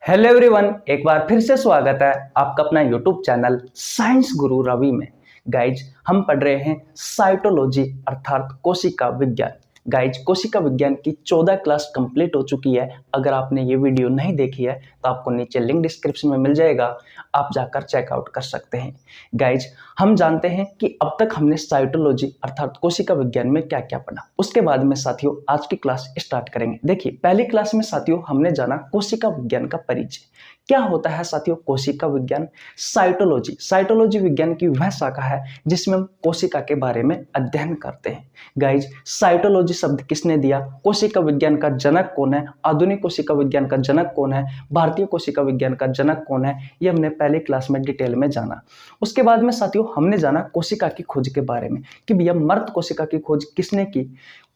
Hello everyone, एक बार फिर से स्वागत है आपका अपना यूट्यूब चैनल साइंस गुरु रवि में। गाइज, हम पढ़ रहे हैं साइटोलॉजी अर्थात कोशिका विज्ञान। गाइज, कोशिका विज्ञान की 14 क्लास कंप्लीट हो चुकी है। अगर आपने ये वीडियो नहीं देखी है तो आपको नीचे लिंक डिस्क्रिप्शन में मिल जाएगा, आप जाकर चेकआउट कर सकते हैं। गाइज, हम जानते हैं कि अब तक हमने साइटोलॉजी अर्थात कोशिका विज्ञान में क्या क्या पढ़ा। उसके बाद में साथियों आज की क्लास स्टार्ट करेंगे। देखिए, पहली क्लास में साथियों हमने जाना कोशिका विज्ञान का परिचय। क्या होता है साथियों कोशिका विज्ञान? साइटोलॉजी विज्ञान की वह शाखा है जिसमें हम कोशिका के बारे में अध्ययन करते हैं। गाइज, साइटोलॉजी शब्द किसने दिया? कोशिका विज्ञान का जनक कौन है? आधुनिक कोशिका विज्ञान का जनक कौन है? भारतीय कोशिका विज्ञान का जनक कौन है? ये हमने पहली क्लास में डिटेल में जाना। उसके बाद में साथियों हमने जाना कोशिका की खोज के बारे में कि भैया मृत कोशिका की खोज किसने की,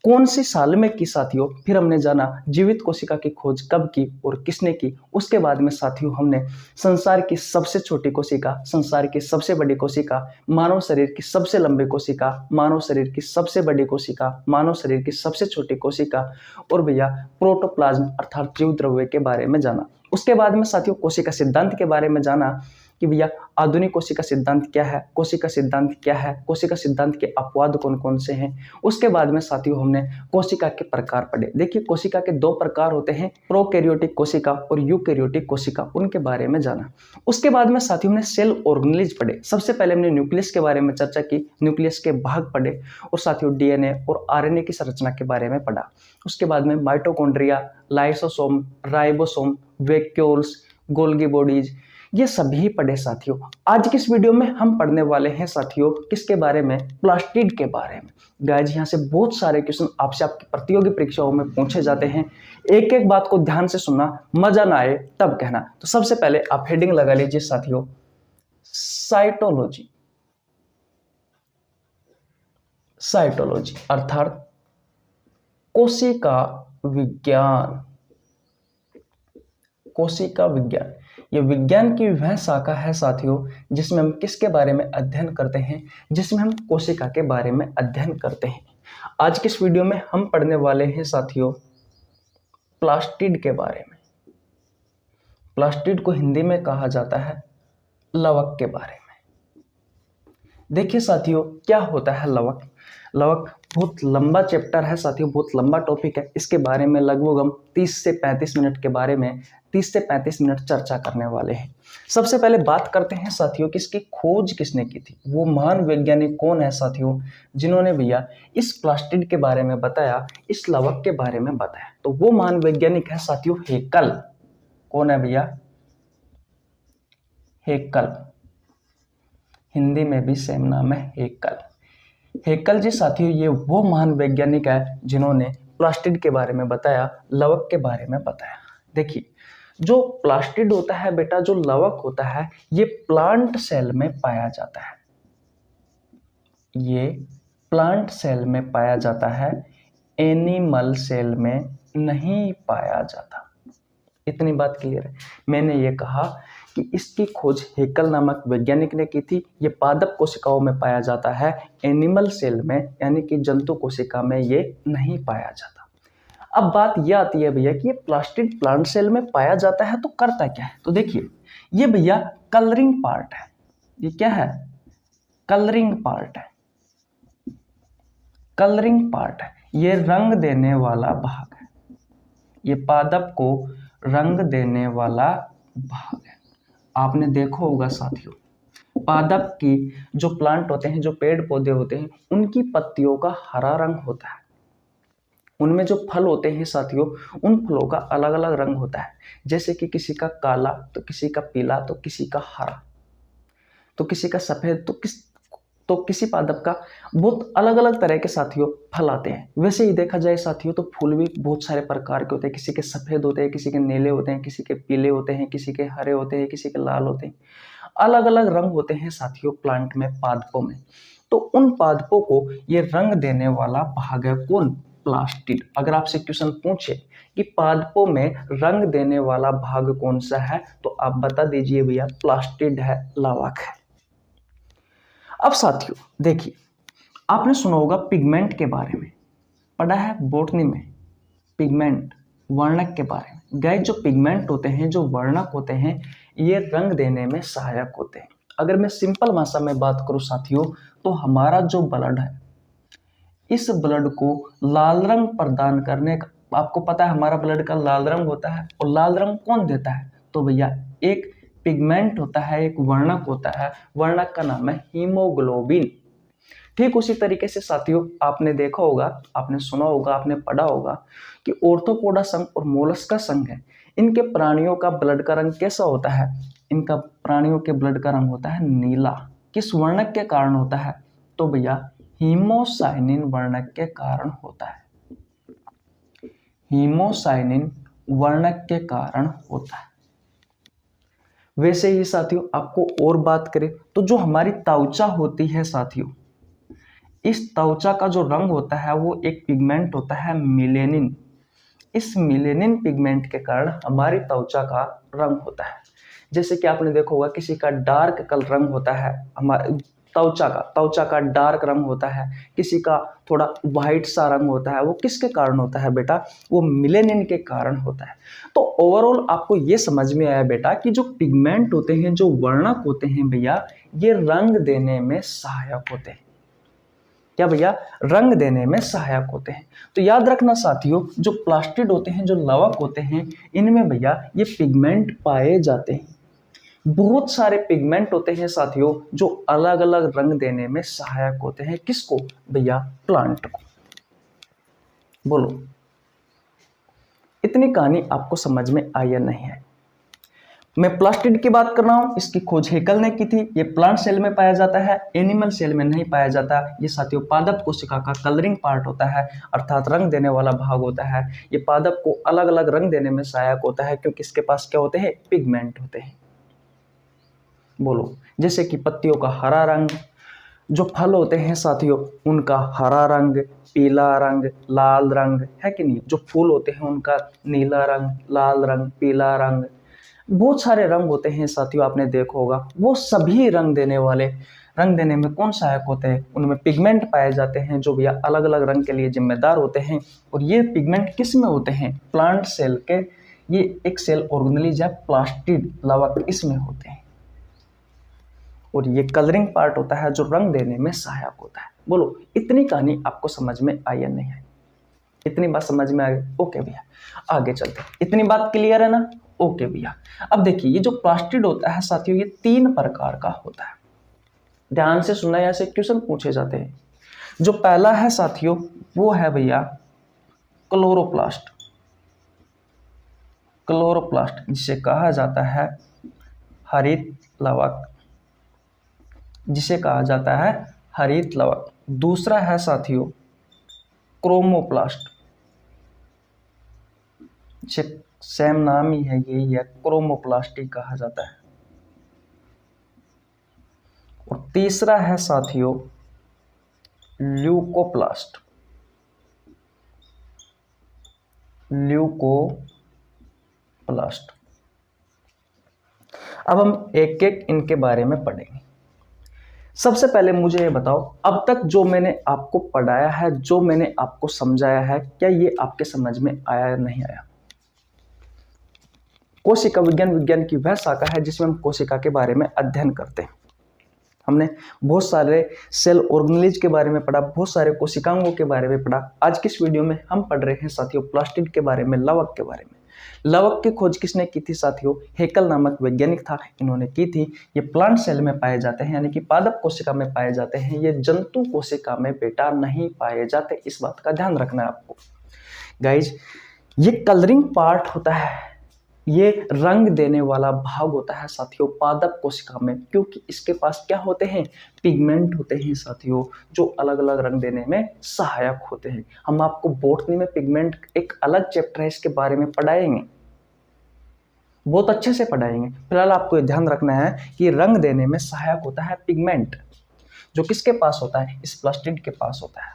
कौन सी साल में की साथियों। फिर हमने जाना जीवित कोशिका की खोज कब की और किसने की। उसके बाद में साथियों हमने संसार की सबसे छोटी कोशिका, संसार की सबसे बड़ी कोशिका, मानव शरीर की सबसे लंबी कोशिका, मानव शरीर की सबसे बड़ी कोशिका, मानव शरीर की सबसे छोटी कोशिका और भैया प्रोटोप्लाज्म अर्थात जीव द्रव्य के बारे में जाना। उसके बाद में साथियों कोशिका सिद्धांत के बारे में जाना कि भैया आधुनिक कोशिका सिद्धांत क्या है, कोशिका सिद्धांत क्या है, कोशिका सिद्धांत के अपवाद कौन कौन से हैं। उसके बाद में साथियों हमने कोशिका के प्रकार पढ़े। देखिए, कोशिका के दो प्रकार होते हैं, प्रोकैरियोटिक कोशिका और यूकैरियोटिक कोशिका, उनके बारे में जाना। उसके बाद में साथियों हमने सेल ऑर्गेनेलिज पढ़े। सबसे पहले हमने न्यूक्लियस के बारे में चर्चा की, न्यूक्लियस के भाग पढ़े और साथियों डीएनए और आरएनए की संरचना के बारे में पढ़ा। उसके बाद में mitochondria, lysosome, ribosome, vacuoles, Golgi bodies, ये सभी पढ़े साथियों। आज की इस वीडियो में हम पढ़ने वाले हैं साथियों किसके बारे में? प्लास्टिड के बारे में। गाइज, यहाँ से बहुत सारे क्वेश्चन आपसे आपकी प्रतियोगी परीक्षाओं में पूछे जाते हैं। एक एक बात को ध्यान से सुनना, मजा ना आए तब कहना। तो सबसे पहले आप हेडिंग लगा लीजिए साथियों, साइटोलॉजी। साइटोलॉजी अर्थात कोशिका विज्ञान। कोशिका विज्ञान ये विज्ञान की वह शाखा है साथियों जिसमें हम किसके बारे में अध्ययन करते हैं? जिसमें हम कोशिका के बारे में अध्ययन करते हैं। आज के इस वीडियो में हम पढ़ने वाले हैं साथियों प्लास्टिड के बारे में। प्लास्टिड को हिंदी में कहा जाता है लवक के बारे में। देखिए साथियों, क्या होता है लवक? लवक बहुत लंबा चैप्टर है साथियों, बहुत लंबा टॉपिक है। इसके बारे में लगभग हम 30 से 35 मिनट के बारे में 30 से 35 मिनट चर्चा करने वाले हैं। सबसे पहले बात करते हैं साथियों कि इसकी खोज किसने की थी। वो महान वैज्ञानिक कौन है साथियों जिन्होंने भैया इस प्लास्टिड के बारे में बताया, इस लवक के बारे में बताया? तो वो महान वैज्ञानिक है साथियों हेकल। कौन है भैया? हेकल। हिंदी में भी सेम नाम है हेकल। हेकल जी साथियों ये वो महान वैज्ञानिक है जिन्होंने प्लास्टिड के बारे में बताया, लवक के बारे में बताया। देखिए, जो प्लास्टिड होता है बेटा, जो लवक होता है, ये प्लांट सेल में पाया जाता है। ये प्लांट सेल में पाया जाता है, एनिमल सेल में नहीं पाया जाता। इतनी बात क्लियर है। मैंने ये कहा कि इसकी खोज हेकल नामक वैज्ञानिक ने की थी। ये पादप कोशिकाओं में पाया जाता है, एनिमल सेल में यानी कि जंतु कोशिका में ये नहीं पाया जाता। अब बात यह आती है भैया कि ये प्लास्टिड प्लांट सेल में पाया जाता है तो करता क्या है? तो देखिए, ये भैया कलरिंग पार्ट है। ये क्या है? कलरिंग पार्ट है। कलरिंग पार्ट है, ये रंग देने वाला भाग है। ये पादप को रंग देने वाला भाग है। आपने देखा होगा साथियों, पादप की जो प्लांट होते हैं, जो पेड़ पौधे होते हैं, उनकी पत्तियों का हरा रंग होता है। उनमें जो फल होते हैं साथियों, उन फलों का अलग अलग रंग होता है। जैसे कि किसी का काला, तो किसी का पीला, तो किसी का हरा, तो किसी का सफेद, तो किसी पादप का बहुत अलग अलग तरह के साथियों फल आते हैं। वैसे ही देखा जाए साथियों तो फूल भी बहुत सारे प्रकार के होते हैं। किसी के सफेद होते हैं, किसी के नीले होते हैं, किसी के पीले होते हैं, किसी के हरे होते हैं, किसी के लाल होते हैं। अलग अलग रंग होते हैं साथियों प्लांट में, पादपों में। तो उन पादपों को ये रंग देने वाला भाग है कौन? प्लास्टिड। अगर आपसे क्वेश्चन पूछे कि पादपों में रंग देने वाला भाग कौन सा है, तो आप बता दीजिए भैया प्लास्टिड है, लवक है। अब साथियों देखिए, आपने सुना होगा पिगमेंट के बारे में, पढ़ा है बॉटनी में, पिगमेंट वर्णक के बारे में। गाइस जो पिगमेंट होते हैं, जो वर्णक होते हैं, ये रंग देने में सहायक होते हैं। अगर मैं सिंपल भाषा में बात करूं साथियों, तो हमारा जो ब्लड है, इस ब्लड को लाल रंग प्रदान करने का, आपको पता है हमारा ब्लड का लाल रंग होता है, और लाल रंग कौन देता है? तो भैया एक पिगमेंट होता है, एक वर्णक होता है, वर्णक का नाम है हीमोग्लोबिन। ठीक उसी तरीके से साथियों आपने देखा होगा, आपने सुना होगा, आपने पढ़ा होगा कि ऑर्थोपोडा संघ और मोलस्का संघ है, इनके प्राणियों का ब्लड का रंग कैसा होता है? इनका प्राणियों के ब्लड का रंग होता है नीला। किस वर्णक के कारण होता है? तो भैया हीमोसाइनिन वर्णक के कारण होता है। हीमोसाइनिन वर्णक के कारण होता है। वैसे ही साथियों आपको और बात करें तो जो हमारी त्वचा होती है साथियों, इस त्वचा का जो रंग होता है वो एक पिगमेंट होता है मेलेनिन। इस मेलेनिन पिगमेंट के कारण हमारी त्वचा का रंग होता है। जैसे कि आपने देखा होगा किसी का डार्क कलर रंग होता है, हमारे त्वचा का डार्क रंग होता है, किसी का थोड़ा वाइट सा रंग होता है, वो किसके कारण होता है बेटा? वो मेलेनिन के कारण होता है। तो ओवरऑल आपको ये समझ में आया बेटा कि जो पिगमेंट होते हैं, जो वर्णक होते हैं भैया, ये रंग देने में सहायक होते हैं। क्या भैया? रंग देने में सहायक होते हैं। तो याद रखना साथियों, जो प्लास्टिड होते हैं, जो लवक होते हैं, इनमें भैया ये पिगमेंट पाए जाते हैं। बहुत सारे पिगमेंट होते हैं साथियों जो अलग अलग रंग देने में सहायक होते हैं। किसको भैया? प्लांट को। बोलो, इतनी कहानी आपको समझ में आई या नहीं है? मैं प्लास्टिड की बात कर रहा हूं, इसकी खोज हेकल ने की थी। ये प्लांट सेल में पाया जाता है, एनिमल सेल में नहीं पाया जाता। ये साथियों पादप कोशिका का कलरिंग पार्ट होता है, अर्थात रंग देने वाला भाग होता है। ये पादप को अलग अलग रंग देने में सहायक होता है क्योंकि इसके पास क्या होते हैं? पिगमेंट होते हैं। बोलो, जैसे कि पत्तियों का हरा रंग, जो फल होते हैं साथियों उनका हरा रंग, पीला रंग, लाल रंग, है कि नहीं? जो फूल होते हैं उनका नीला रंग, लाल रंग, पीला रंग, बहुत सारे रंग होते हैं साथियों, आपने देखा होगा। वो सभी रंग देने वाले, रंग देने में कौन सहायक होते हैं? उनमें पिगमेंट पाए जाते हैं जो भैया अलग अलग रंग के लिए जिम्मेदार होते हैं। और ये पिगमेंट किस में होते हैं? प्लांट सेल के, ये एक सेल ऑर्गेनेलिज है प्लास्टिड लवक, इसमें होते हैं। और ये कलरिंग पार्ट होता है जो रंग देने में सहायक होता है। बोलो, इतनी कहानी आपको समझ में आई या नहीं आई? इतनी बात समझ में आ गई? ओके भैया, आगे चलते हैं। इतनी बात क्लियर है ना? ओके भैया, अब देखिए ये जो प्लास्टिड होता है साथियों, ये 3 प्रकार का होता है। ध्यान से सुनना, ऐसे क्वेश्चन पूछे जाते हैं। जो पहला है साथियों वो है भैया क्लोरोप्लास्ट। क्लोरोप्लास्ट जिसे कहा जाता है हरित लवक, जिसे कहा जाता है हरित लवक। दूसरा है साथियों क्रोमोप्लास्ट, जिसे सेम नाम ही है, यही है, क्रोमोप्लास्टी कहा जाता है। और तीसरा है साथियों ल्यूकोप्लास्ट। ल्यूकोप्लास्ट। अब हम एक एक इनके बारे में पढ़ेंगे। सबसे पहले मुझे ये बताओ, अब तक जो मैंने आपको पढ़ाया है, जो मैंने आपको समझाया है, क्या ये आपके समझ में आया या नहीं आया? कोशिका विज्ञान की वह शाखा है जिसमें हम कोशिका के बारे में अध्ययन करते हैं। हमने बहुत सारे सेल ऑर्गेनेलिज के बारे में पढ़ा, बहुत सारे कोशिकाओं के बारे में पढ़ा। आज की इस वीडियो में हम पढ़ रहे हैं साथियों प्लास्टिड के बारे में, लवक के बारे में। लवक की खोज किसने की थी साथियों? हेकल नामक वैज्ञानिक था, इन्होंने की थी। ये प्लांट सेल में पाए जाते हैं, यानी कि पादप कोशिका में पाए जाते हैं। ये जंतु कोशिका में बेटा नहीं पाए जाते, इस बात का ध्यान रखना है आपको। गाइज, ये कलरिंग पार्ट होता है, ये रंग देने वाला भाग होता है साथियों पादप कोशिका में, क्योंकि इसके पास क्या होते हैं? पिगमेंट होते हैं साथियों, जो अलग अलग रंग देने में सहायक होते हैं। हम आपको बॉटनी में पिगमेंट एक अलग चैप्टर है, इसके बारे में पढ़ाएंगे, बहुत अच्छे से पढ़ाएंगे। फिलहाल आपको ध्यान रखना है कि रंग देने में सहायक होता है पिगमेंट, जो किसके पास होता है? इस प्लास्टिड के पास होता है।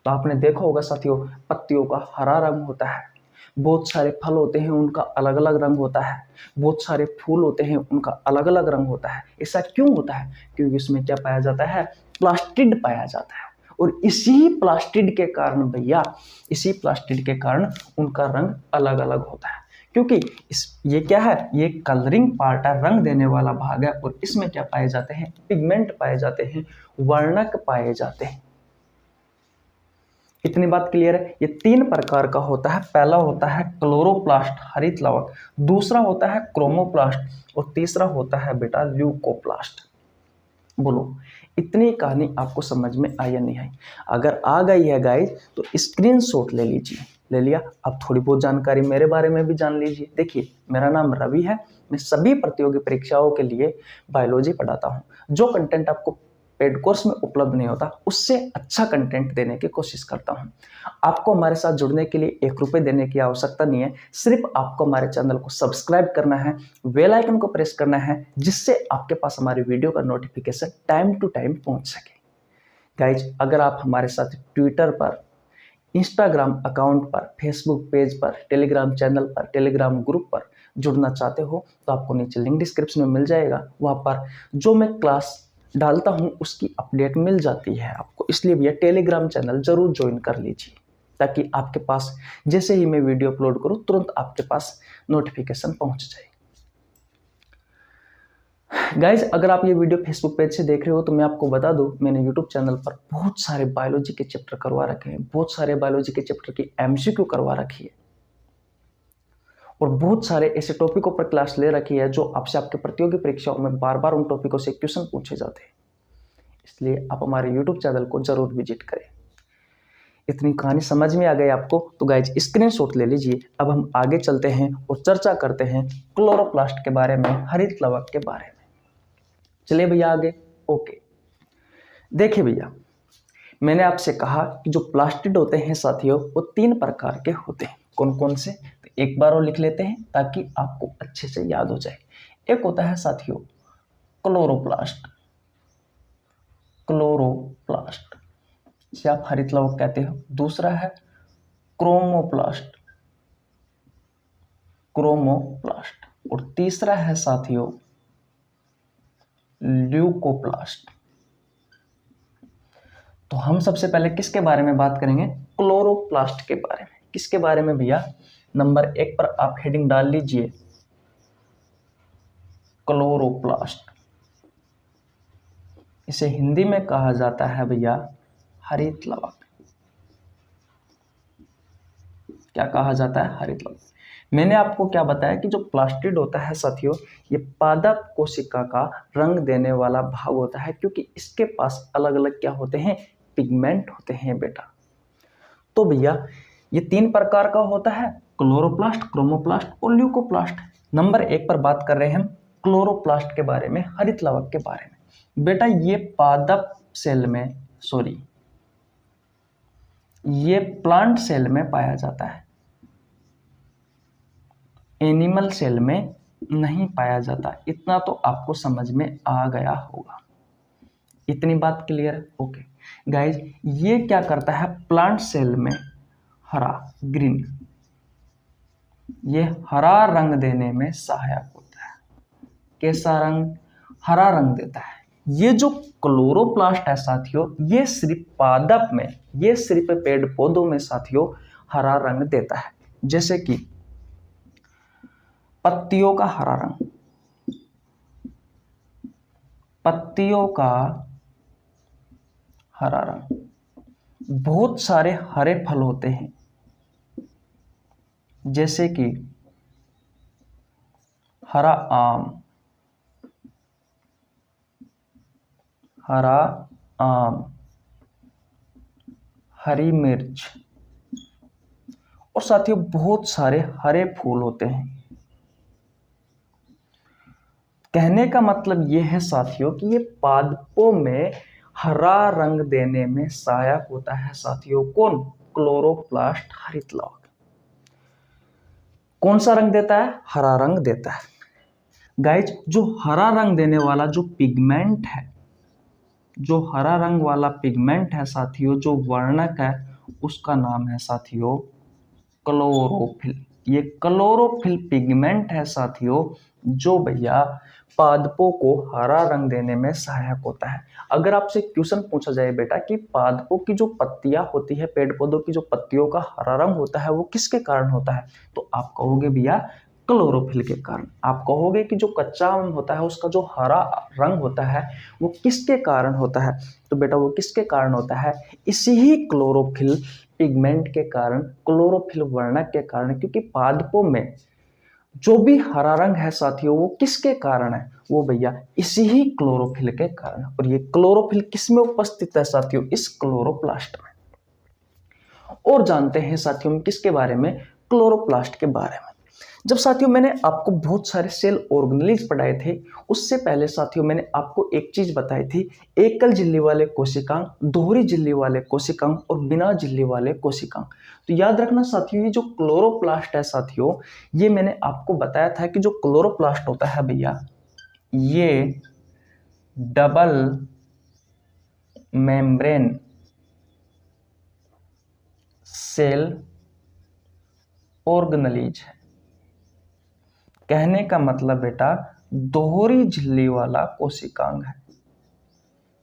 तो आपने देखा होगा साथियों पत्तियों का हरा रंग होता है, बहुत सारे फल होते हैं उनका अलग अलग रंग होता है, बहुत सारे फूल होते हैं उनका अलग अलग रंग होता है। ऐसा क्यों होता है? क्योंकि उसमें क्या पाया जाता है? प्लास्टिड पाया जाता है। और इसी प्लास्टिड के कारण भैया, इसी प्लास्टिड के कारण उनका रंग अलग अलग होता है। क्योंकि ये क्या है, ये कलरिंग पार्ट है, रंग देने वाला भाग है, और इसमें क्या पाए जाते हैं, पिगमेंट पाए जाते हैं, वर्णक पाए जाते हैं। इतनी बात क्लियर है। ये 3 प्रकार का होता है। पहला होता है क्लोरोप्लास्ट हरित लवक, दूसरा होता है क्रोमोप्लास्ट, और तीसरा होता है बेटा ल्यूकोप्लास्ट। बोलो इतनी कहानी आपको समझ में आई या नहीं आई? अगर आ गई है गाइस तो स्क्रीनशॉट ले लीजिए। ले लिया? अब थोड़ी बहुत जानकारी मेरे बारे में भी जान लीजिए। देखिए मेरा नाम रवि है, मैं सभी प्रतियोगी परीक्षाओं के लिए बायोलॉजी पढ़ाता हूँ। जो कंटेंट आपको पेड कोर्स में उपलब्ध नहीं होता उससे अच्छा कंटेंट देने की कोशिश करता हूं। आपको हमारे साथ जुड़ने के लिए 1 रुपये देने की आवश्यकता नहीं है, सिर्फ आपको हमारे चैनल को सब्सक्राइब करना है, बेल आइकन को प्रेस करना है, जिससे आपके पास हमारी वीडियो का नोटिफिकेशन टाइम टू टाइम पहुंच सके। गाइज अगर आप हमारे साथ ट्विटर पर, इंस्टाग्राम अकाउंट पर, फेसबुक पेज पर, टेलीग्राम चैनल पर, टेलीग्राम ग्रुप पर जुड़ना चाहते हो तो आपको नीचे लिंक डिस्क्रिप्शन में मिल जाएगा। वहाँ पर जो मैं क्लास डालता हूँ उसकी अपडेट मिल जाती है आपको। इसलिए भैया टेलीग्राम चैनल जरूर ज्वाइन कर लीजिए, ताकि आपके पास जैसे ही मैं वीडियो अपलोड करूँ तुरंत आपके पास नोटिफिकेशन पहुंच जाए। गाइज अगर आप ये वीडियो फेसबुक पेज से देख रहे हो तो मैं आपको बता दूं, मैंने यूट्यूब चैनल पर बहुत सारे बायोलॉजी के चैप्टर करवा रखे हैं, बहुत सारे बायोलॉजी के चैप्टर की एमसीक्यू करवा रखी है, और बहुत सारे ऐसे टॉपिकों पर क्लास ले रखी है जो आपसे आपके प्रतियोगी परीक्षाओं में बार बार उन टॉपिकों से क्वेश्चन पूछे जाते हैं। इसलिए आप हमारे यूट्यूब चैनल को जरूर विजिट करें। इतनी कहानी समझ में आ गई आपको तो गाइज स्क्रीनशॉट ले लीजिए। अब हम आगे चलते हैं और चर्चा करते हैं क्लोरोप्लास्ट के बारे में, हरित लवक के बारे में। चलिए भैया आगे। ओके, देखिए भैया मैंने आपसे कहा कि जो प्लास्टिड होते हैं साथियों वो 3 प्रकार के होते हैं। कौन कौन से? तो एक बार और लिख लेते हैं ताकि आपको अच्छे से याद हो जाए। एक होता है साथियों क्लोरोप्लास्ट, क्लोरोप्लास्ट जिसे आप हरित लवक कहते हो। दूसरा है क्रोमोप्लास्ट, क्रोमोप्लास्ट, और तीसरा है साथियों ल्यूकोप्लास्ट। तो हम सबसे पहले किसके बारे में बात करेंगे? क्लोरोप्लास्ट के बारे में। किसके बारे में भैया? नंबर 1 पर आप हेडिंग डाल लीजिए क्लोरोप्लास्ट। इसे हिंदी में कहा जाता है भैया हरित लवक। क्या कहा जाता है? हरित लवक। मैंने आपको क्या बताया कि जो प्लास्टिड होता है साथियों ये पादप कोशिका का रंग देने वाला भाग होता है, क्योंकि इसके पास अलग अलग क्या होते हैं? पिगमेंट होते हैं बेटा। तो भैया ये 3 प्रकार का होता है, क्लोरोप्लास्ट, क्रोमोप्लास्ट और ल्यूकोप्लास्ट। नंबर 1 पर बात कर रहे हैं हम क्लोरोप्लास्ट के बारे में, हरित लवक के बारे में। बेटा ये पादप सेल में, सॉरी ये प्लांट सेल में पाया जाता है, एनिमल सेल में नहीं पाया जाता। इतना तो आपको समझ में आ गया होगा। इतनी बात क्लियर है? ओके गाइज ये क्या करता है? प्लांट सेल में हरा, ग्रीन, ये हरा रंग देने में सहायक होता है। कैसा रंग? हरा रंग देता है। ये जो क्लोरोप्लास्ट है साथियों ये सिर्फ पादप में, ये सिर्फ पेड़ पौधों में साथियों हरा रंग देता है। जैसे कि पत्तियों का हरा रंग, पत्तियों का हरा रंग। बहुत सारे हरे फल होते हैं जैसे कि हरा आम, हरा आम, हरी मिर्च, और साथियों बहुत सारे हरे फूल होते हैं। कहने का मतलब यह है साथियों कि ये पादपों में हरा रंग देने में सहायक होता है साथियों। कौन? क्लोरोप्लास्ट हरित लवक। कौन सा रंग देता है? हरा रंग देता है। गाइज जो हरा रंग देने वाला जो पिगमेंट है, जो हरा रंग वाला पिगमेंट है साथियों, जो वर्णक है उसका नाम है साथियों क्लोरोफिल। ये क्लोरोफिल पिगमेंट है साथियों, जो भैया पादपों को हरा रंग देने में सहायक होता है। अगर आपसे क्वेश्चन पूछा जाए बेटा कि पादपों की जो पत्तियां होती है, पेड़ पौधों की जो पत्तियों का हरा रंग होता है वो किसके कारण होता है, तो आप कहोगे भैया क्लोरोफिल के कारण। आप कहोगे कि जो कच्चा आम होता है उसका जो हरा रंग होता है वो किसके कारण होता है, तो बेटा वो किसके कारण होता है, इसी ही क्लोरोफिल पिगमेंट के कारण, क्लोरोफिल वर्णक के कारण। क्योंकि पादपों में जो भी हरा रंग है साथियों वो किसके कारण है, वो भैया इसी ही क्लोरोफिल के कारण। और ये क्लोरोफिल किस में उपस्थित है साथियों, इस क्लोरोप्लास्ट में। और जानते हैं साथियों हम किसके बारे में, क्लोरोप्लास्ट के बारे में। जब साथियों मैंने आपको बहुत सारे सेल ऑर्गेनेल्स पढ़ाए थे, उससे पहले साथियों मैंने आपको एक चीज बताई थी, एकल झिल्ली वाले कोशिकांग, दोहरी झिल्ली वाले कोशिकांग और बिना झिल्ली वाले कोशिकांग। तो याद रखना साथियों, ये जो क्लोरोप्लास्ट है साथियों, ये मैंने आपको बताया था कि जो क्लोरोप्लास्ट होता है भैया, ये डबल मेम्ब्रेन सेल ऑर्गेनेल्स है। कहने का मतलब बेटा दोहरी झिल्ली वाला कोशिकांग है,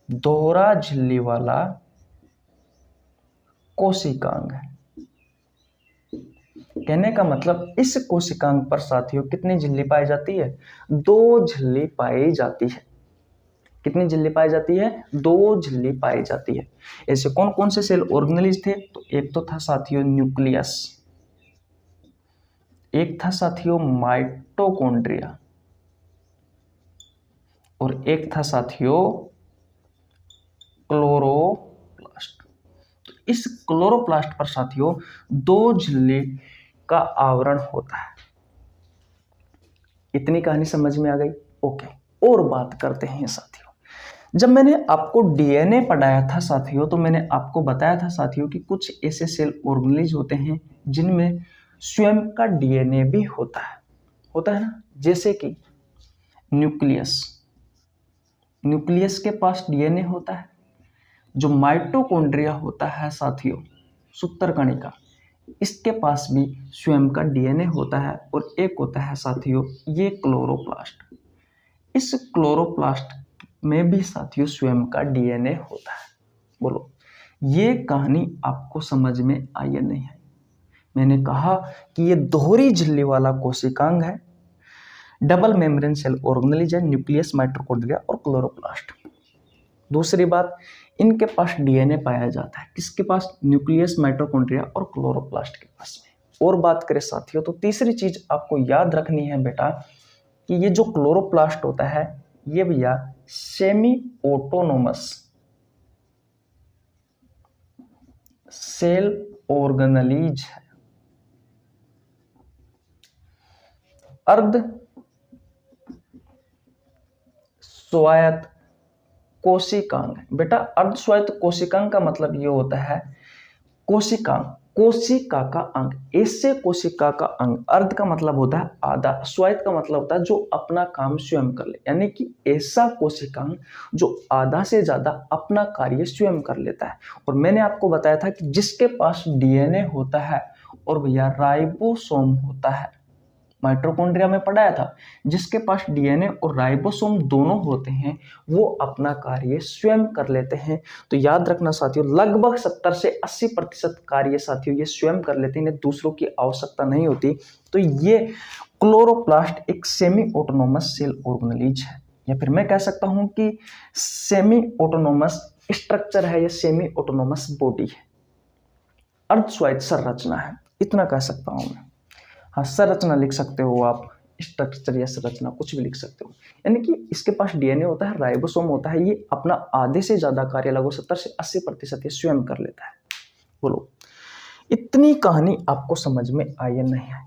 दोहरा झिल्ली वाला कोशिकांग है। कहने का मतलब इस कोशिकांग पर साथियों कितनी झिल्ली पाई जाती है, 2 झिल्ली पाई जाती है। कितनी झिल्ली पाई जाती है, 2 झिल्ली पाई जाती है। ऐसे कौन कौन से सेल ऑर्गेनेल्स थे, तो एक तो था साथियों न्यूक्लियस, एक था साथियों माइटोकॉन्ड्रिया, और एक था साथियों क्लोरोप्लास्ट। तो इस क्लोरोप्लास्ट पर साथियों 2 झिल्ली का आवरण होता है। इतनी कहानी समझ में आ गई, ओके। और बात करते हैं साथियों, जब मैंने आपको डीएनए पढ़ाया था साथियों, तो मैंने आपको बताया था साथियों कि कुछ ऐसे सेल ऑर्गेनेल्स होते हैं जिनमें स्वयं का डीएनए भी होता है ना। जैसे कि न्यूक्लियस, न्यूक्लियस के पास डीएनए होता है। जो माइटोकॉन्ड्रिया होता है साथियों, सूत्रकणिका, इसके पास भी स्वयं का डीएनए होता है। और एक होता है साथियों ये क्लोरोप्लास्ट, इस क्लोरोप्लास्ट में भी साथियों स्वयं का डीएनए होता है। बोलो ये कहानी आपको समझ में आई या नहीं आई। मैंने कहा कि ये दोहरी झिल्ली वाला कोशिकांग है, डबल मेम्ब्रेन सेल ऑर्गेनेल्स है, न्यूक्लियस, माइटोकॉन्ड्रिया और क्लोरोप्लास्ट। दूसरी बात, इनके पास डीएनए पाया जाता है। किसके पास, न्यूक्लियस, माइटोकॉन्ड्रिया और क्लोरोप्लास्ट के पास में। और बात करें साथियों तो तीसरी चीज आपको याद रखनी है बेटा कि ये जो क्लोरोप्लास्ट होता है ये भैया सेमी ऑटोनोमस सेल ऑर्गेनेल्स है, अर्ध स्वायत्त कोशिकांग है। बेटा अर्ध स्वायत्त कोशिकांग का मतलब ये होता है कोशिकांग, कोशिका का अंग, ऐसे कोशिका का अंग। अर्ध का मतलब होता है आधा, स्वायत्त का मतलब होता है जो अपना काम स्वयं कर ले, यानी कि ऐसा कोशिकांग जो आधा से ज्यादा अपना कार्य स्वयं कर लेता है। और मैंने आपको बताया था कि जिसके पास डीएनए होता है और भैया राइबोसोम होता है, माइटोकॉन्ड्रिया में पढ़ाया था, जिसके पास डीएनए और राइबोसोम दोनों होते हैं वो अपना कार्य स्वयं कर लेते हैं। तो याद रखना साथियों, लगभग 70 से 80% कार्य साथियों ये स्वयं कर लेते हैं, इन्हें दूसरों की आवश्यकता नहीं होती। तो ये क्लोरोप्लास्ट एक सेमी ऑटोनोमस सेल ऑर्गेनेल्स है, या फिर मैं कह सकता हूं कि सेमी ऑटोनोमस स्ट्रक्चर है या सेमी ऑटोनोमस बॉडी है, अर्धस्वायत्त संरचना है, इतना कह सकता हूं मैं। हाँ, संरचना लिख सकते हो आप, स्ट्रक्चर या संरचना कुछ भी लिख सकते हो। यानी कि इसके पास डीएनए होता है, राइबोसोम होता है, ये अपना आधे से ज्यादा कार्य लगभग 70 से 80% ये स्वयं कर लेता है। बोलो इतनी कहानी आपको समझ में आई या नहीं आई?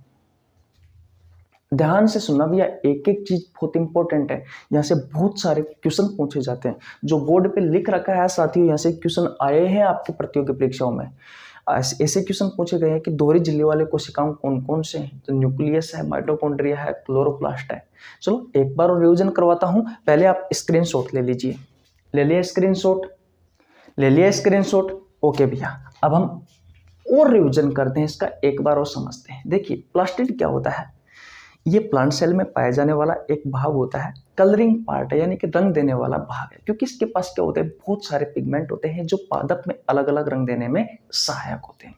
ध्यान से सुनना भैया, एक एक चीज बहुत इंपॉर्टेंट है। यहाँ से बहुत सारे क्वेश्चन पूछे जाते हैं, जो बोर्ड पे लिख रखा है साथियों, यहाँ से क्वेश्चन आए हैं आपकी प्रतियोगी परीक्षाओं में। ऐसे क्वेश्चन पूछे गए हैं कि दोहरी झिल्ली वाले कोशिकाओं कौन कौन से हैं, तो न्यूक्लियस है, माइटोकॉन्ड्रिया है, क्लोरोप्लास्ट है। चलो एक बार और रिवीजन करवाता हूं, पहले आप स्क्रीनशॉट ले लीजिए। ले लिया स्क्रीनशॉट, ले लिया स्क्रीनशॉट, ओके भैया। अब हम और रिविजन करते हैं इसका एक बार और समझते हैं। देखिए प्लास्टिड क्या होता है, ये प्लांट सेल में पाया जाने वाला एक भाग होता है, कलरिंग पार्ट है, यानी कि रंग देने वाला भाग है, क्योंकि इसके पास क्या होते हैं, बहुत सारे पिगमेंट होते हैं जो पादप में अलग अलग रंग देने में सहायक होते हैं।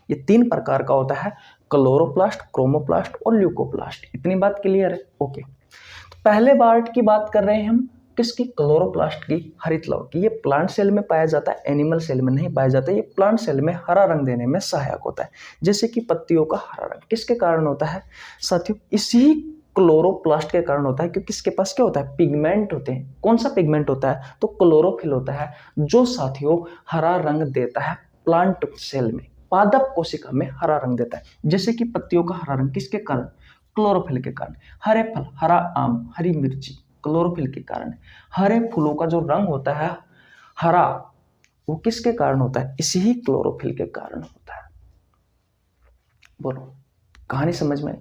ये 3 प्रकार का होता है, क्लोरोप्लास्ट, क्रोमोप्लास्ट और ल्यूकोप्लास्ट। इतनी बात क्लियर है? ओके, तो पहले पार्ट की बात कर रहे हैं हम, किसकी? क्लोरोप्लास्ट की, हरित लवक की। ये प्लांट सेल में पाया जाता है, एनिमल सेल में नहीं पाया जाता। ये प्लांट सेल में हरा रंग देने में सहायक होता है, जैसे कि पत्तियों का हरा रंग। किसके कारण होता है साथियों? इसी क्लोरोप्लास्ट के कारण होता है, क्योंकि इसके पास क्या होता है, पिगमेंट होते हैं। कौन सा पिगमेंट होता है? तो क्लोरोफिल होता है, जो साथियों हरा रंग देता है प्लांट सेल में, पादप कोशिका में हरा रंग देता है। जैसे कि पत्तियों का हरा रंग किसके कारण? क्लोरोफिल के कारण। हरे फल, हरा आम, हरी मिर्ची, क्लोरोफिल के कारण। हरे फूलों का जो रंग होता है हरा, वो किसके कारण होता है? इसी ही क्लोरोफिल के कारण होता है। बोलो, कहानी समझ में आई?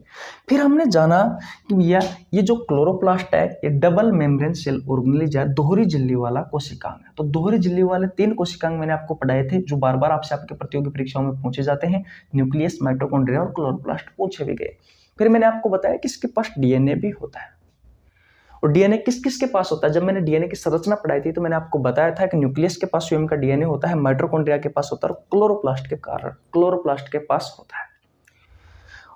फिर हमने जाना कि भैया ये जो क्लोरोप्लास्ट है ये डबल मेम्ब्रेन सेल ऑर्गेनेलिज है, दोहरी झिल्ली वाला कोशिकांग है। तो दोहरी झिल्ली वाले 3 कोशिकांग मैंने आपको पढ़ाए थे, जो बार बार आपसे आपके प्रतियोगी परीक्षाओं में पूछे जाते हैं, न्यूक्लियस, माइटोकॉन्ड्रिया और क्लोरोप्लास्ट पूछे भी गए। फिर मैंने आपको बताया कि इसके पास डीएनए भी होता है। और डीएनए किस किस के पास होता है? जब मैंने डीएनए की संरचना पढ़ाई थी तो मैंने आपको बताया था कि न्यूक्लियस के पास स्वयं का डीएनए होता है, माइटोकॉन्ड्रिया के पास होता है, और क्लोरोप्लास्ट के पास होता है।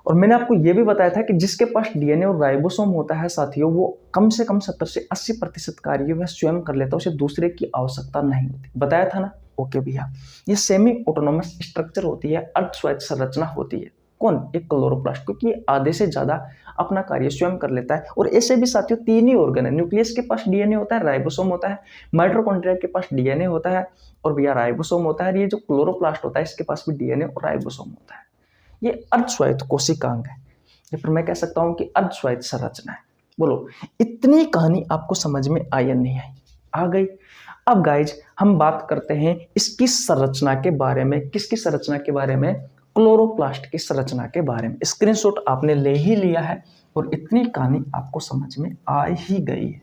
और मैंने आपको यह भी बताया था कि जिसके पास डीएनए और राइबोसोम होता है साथियों, वो कम से कम 70 से 80% कार्य वह स्वयं कर लेता है, उसे दूसरे की आवश्यकता नहीं होती। बताया था ना? ओके भैया, ये सेमी ऑटोनोमस स्ट्रक्चर होती है, अर्धस्वायत्त संरचना होती है। कौन? एक क्लोरोप्लास्ट, क्योंकि ये आधे से ज्यादा अपना कार्य स्वयं कर लेता है। और ऐसे भी साथियों 3 ही ऑर्गन है, न्यूक्लियस के पास डीएनए होता है, राइबोसोम होता है, माइटोकॉन्ड्रिया के पास डीएनए होता है और भैया राइबोसोम होता है। ये जो क्लोरोप्लास्ट होता है इसके पास भी डीएनए और राइबोसोम होता है। ये अर्धस्वायत्त कोशिकांग है, या फिर मैं कह सकता हूं कि अर्धस्वायत्त संरचना है। बोलो, इतनी कहानी आपको समझ में आई या नहीं आई? आ गई। अब गाइज हम बात करते हैं इसकी संरचना के बारे में। किसकी संरचना के बारे में? क्लोरोप्लास्ट की संरचना के बारे में। स्क्रीनशॉट आपने ले ही लिया है और इतनी कहानी आपको समझ में आ ही गई है।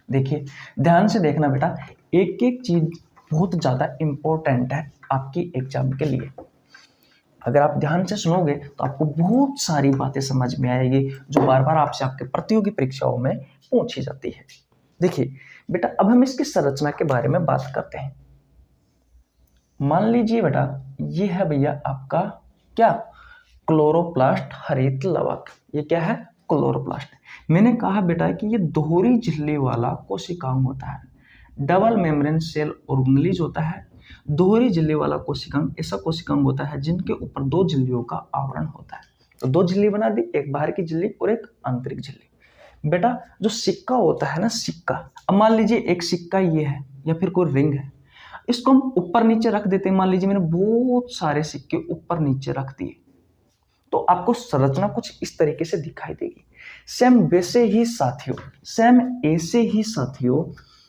देखिए ध्यान से देखना बेटा, एक एक चीज बहुत ज्यादा इंपॉर्टेंट है आपकी एग्जाम के लिए। अगर आप ध्यान से सुनोगे तो आपको बहुत सारी बातें समझ में आएगी, जो बार बार आपसे आपके प्रतियोगी परीक्षाओं में पूछी जाती है। देखिए बेटा, अब हम इसकी संरचना के बारे में बात करते हैं। मान लीजिए बेटा, ये है भैया आपका क्या? क्लोरोप्लास्ट हरित लवक। ये क्या है? क्लोरोप्लास्ट। मैंने कहा बेटा कि ये दोहरी झिल्ली वाला कोशिकांग होता है, डबल मेम्ब्रेन सेल ऑर्गेनेलिज होता है। दोहरी झिल्ली वाला कोशिकांग ऐसा कोशिकांग होता है जिनके ऊपर 2 झिल्लियों का आवरण होता है। तो 2 झिल्ली बना दी, एक बाहर की झिल्ली और एक आंतरिक झिल्ली। बेटा जो सिक्का होता है ना, सिक्का, अब मान लीजिए एक सिक्का ये है या फिर कोई रिंग है, इसको हम ऊपर नीचे रख देते हैं। मान लीजिए मैंने बहुत सारे सिक्के ऊपर नीचे रख दिए, तो आपको संरचना कुछ इस तरीके से दिखाई देगी। सेम वैसे ही साथियों, सेम ऐसे ही साथियों,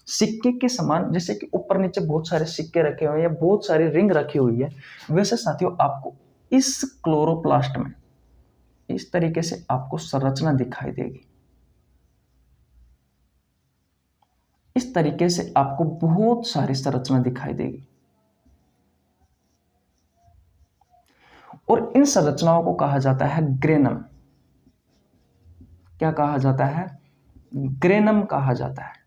सिक्के के समान, जैसे कि ऊपर नीचे बहुत सारे सिक्के रखे हुए हैं या बहुत सारी रिंग रखी हुई है, वैसे साथियों आपको इस क्लोरोप्लास्ट में इस तरीके से आपको संरचना दिखाई देगी। इस तरीके से आपको बहुत सारी संरचना दिखाई देगी और इन संरचनाओं को कहा जाता है ग्रेनम। क्या कहा जाता है? ग्रेनम कहा जाता है।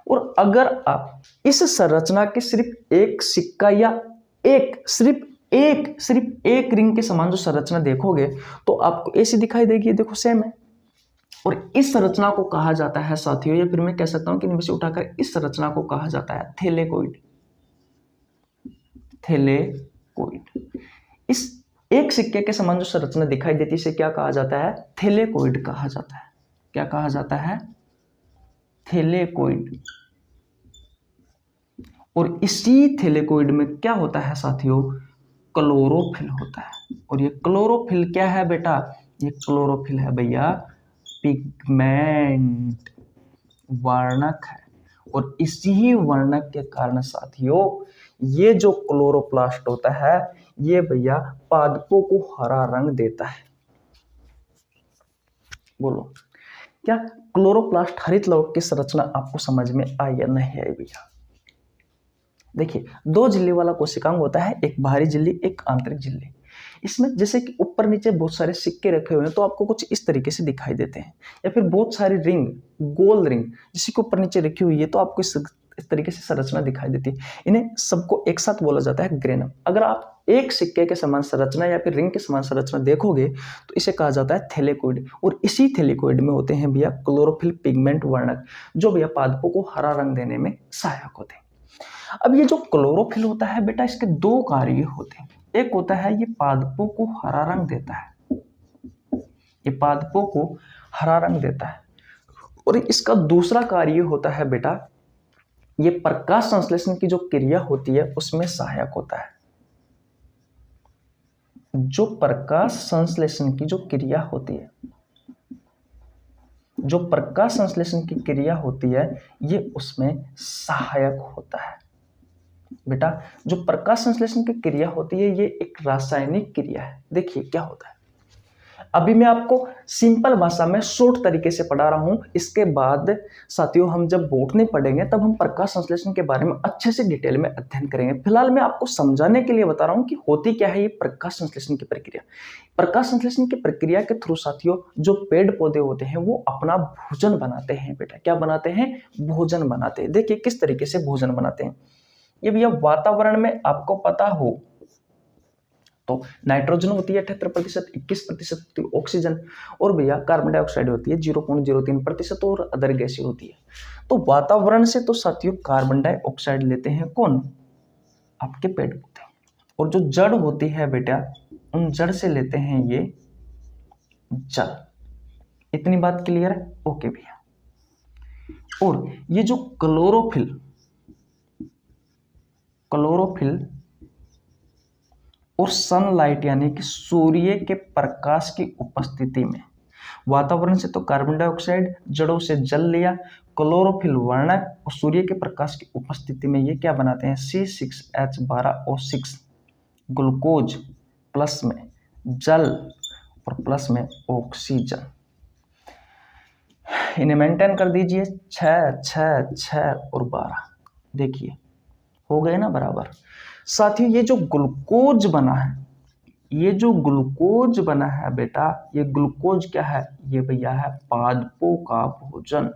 और अगर आप इस संरचना के सिर्फ एक सिक्का या सिर्फ एक रिंग के समान जो संरचना देखोगे तो आपको ऐसी दिखाई देगी, देखो सेम है। और इस संरचना को कहा जाता है साथियों, या फिर मैं कह सकता हूं कि इनमें से उठाकर इस संरचना को कहा जाता है थैलेकोइड। थैलेकोइड। इस एक सिक्के के समान जो संरचना दिखाई देती है इसे क्या कहा जाता है? थैलेकोइड कहा जाता है। क्या कहा जाता है? थैलेकोइड। और इसी थैलेकोइड में क्या होता है साथियों? क्लोरोफिल होता है। और ये क्लोरोफिल क्या है बेटा? ये क्लोरोफिल है भैया पिगमेंट, वर्णक है। और इसी वर्णक के कारण साथियों ये जो क्लोरोप्लास्ट होता है ये भैया पादपों को हरा रंग देता है। बोलो, क्या क्लोरोप्लास्ट हरित लवक की संरचना आपको समझ में आई या नहीं आई भैया? देखिए, दो झिल्ली वाला कोशिकांग होता है, एक बाहरी झिल्ली, एक आंतरिक झिल्ली। इसमें जैसे कि ऊपर नीचे बहुत सारे सिक्के रखे हुए हैं तो आपको कुछ इस तरीके से दिखाई देते हैं, या फिर बहुत सारी रिंग, गोल रिंग जिसके ऊपर नीचे रखी हुई है तो आपको इस तरीके से संरचना दिखाई देती है। इन्हें सबको एक साथ बोला जाता है ग्रेनम। अगर आप एक सिक्के के समान संरचना या फिर रिंग के समान संरचना देखोगे तो इसे कहा जाता है थैलेकोइड, और इसी थैलेकोइड में होते हैं भैया क्लोरोफिल पिगमेंट वर्णक, जो भैया पादपों को हरा रंग देने में सहायक होते हैं। अब ये जो क्लोरोफिल होता है बेटा, इसके दो कार्य होते हैं। एक होता है ये पादपों को हरा रंग देता है, ये पादपों को हरा रंग देता है, और इसका दूसरा कार्य होता है बेटा, ये प्रकाश संश्लेषण की जो क्रिया होती है उसमें सहायक होता है। जो प्रकाश संश्लेषण की जो क्रिया होती है, जो प्रकाश संश्लेषण की क्रिया होती है ये उसमें सहायक होता है। बेटा, जो प्रकाश संश्लेषण की क्रिया होती है ये एक रासायनिक क्रिया है। देखिए क्या होता है, अभी मैं आपको सिंपल भाषा में शॉर्ट तरीके से पढ़ा रहा हूं, इसके बाद साथियों हम जब बॉटनी पढ़ेंगे तब हम प्रकाश संश्लेषण के बारे में अच्छे से डिटेल में अध्ययन करेंगे। फिलहाल मैं आपको समझाने के लिए बता रहा हूं कि होती क्या है ये प्रकाश संश्लेषण की प्रक्रिया। प्रकाश संश्लेषण की प्रक्रिया के थ्रू साथियों जो पेड़ पौधे होते हैं वो अपना भोजन बनाते हैं। बेटा क्या बनाते हैं, भोजन बनाते हैं। देखिए किस तरीके से भोजन बनाते हैं। ये भैया वातावरण में आपको पता हो तो नाइट्रोजन होती है 78%, 21% ऑक्सीजन, और भैया कार्बन डाइऑक्साइड होती है 0.03% और अदर गैसें होती है। तो वातावरण से तो साथियों कार्बन डाइऑक्साइड लेते हैं कौन, आपके पेड़ पौधे, और जो जड़ होती है बेटा उन जड़ से लेते हैं ये जल। इतनी बात क्लियर है, ओके भैया। और ये जो क्लोरोफिल और सनलाइट यानी कि सूर्य के प्रकाश की उपस्थिति में, वातावरण से तो कार्बन डाइऑक्साइड, जड़ों से जल लिया, क्लोरोफिल वर्णक और सूर्य के प्रकाश की उपस्थिति में ये क्या बनाते हैं, C6H12O6 ग्लूकोज, प्लस में जल और प्लस में ऑक्सीजन। इन्हें मेंटेन कर दीजिए 6 6 6 और 12, देखिए हो गए ना बराबर। साथियों ये जो ग्लूकोज बना है, ये जो ग्लूकोज बना है बेटा, ये ग्लूकोज क्या है, ये भैया है पादपों का भोजन।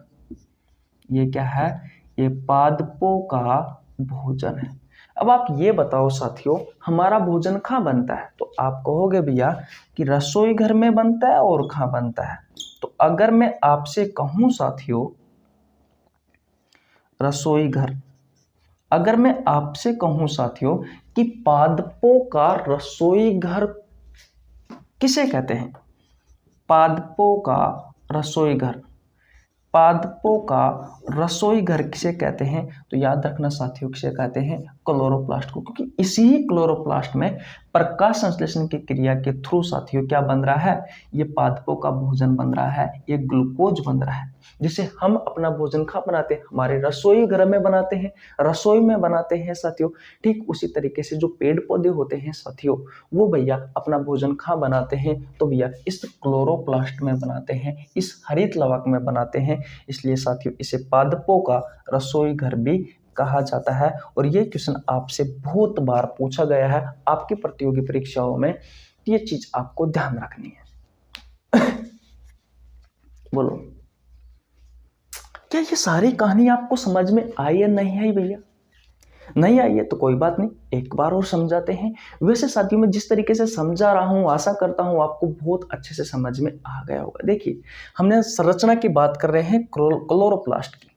ये क्या है, ये पादपों का भोजन है। अब आप ये बताओ साथियों हमारा भोजन कहाँ बनता है, तो आप कहोगे भैया कि रसोई घर में बनता है, और कहाँ बनता है। तो अगर मैं आपसे कहूं साथियों रसोई घर, अगर मैं आपसे कहूं साथियों कि पादपों का रसोई घर किसे कहते हैं, पादपों का रसोई घर, पादपों का रसोई घर किसे कहते हैं, तो याद रखना साथियों किसे कहते हैं, क्लोरोप्लास्ट को। क्योंकि इसी क्लोरोप्लास्ट में प्रकाश संश्लेषण की क्रिया के थ्रू साथियों क्या बन रहा है, ये पादपों का भोजन बन रहा है, ये ग्लूकोज बन रहा है, जिसे हम अपना भोजन कहाँ बनाते हैं, हमारे रसोई घर में बनाते हैं, रसोई में बनाते हैं साथियों। ठीक उसी तरीके से जो पेड़ पौधे होते हैं साथियों वो भैया अपना भोजन कहाँ बनाते हैं, तो भैया इस क्लोरोप्लास्ट में बनाते हैं, इस हरित लवक में बनाते हैं। इसलिए साथियों इसे पादपों का रसोई घर भी कहा जाता है। और ये क्वेश्चन आपसे बहुत बार पूछा गया है आपकी प्रतियोगी परीक्षाओं में, ये चीज आपको ध्यान रखनी है। बोलो क्या ये सारी कहानी आपको समझ में आई या नहीं आई भैया? नहीं आई है तो कोई बात नहीं, एक बार और समझाते हैं। वैसे साथियों मैं जिस तरीके से समझा रहा हूं आशा करता हूं आपको बहुत अच्छे से समझ में आ गया होगा। देखिए हमने संरचना की बात कर रहे हैं क्लोरोप्लास्ट की,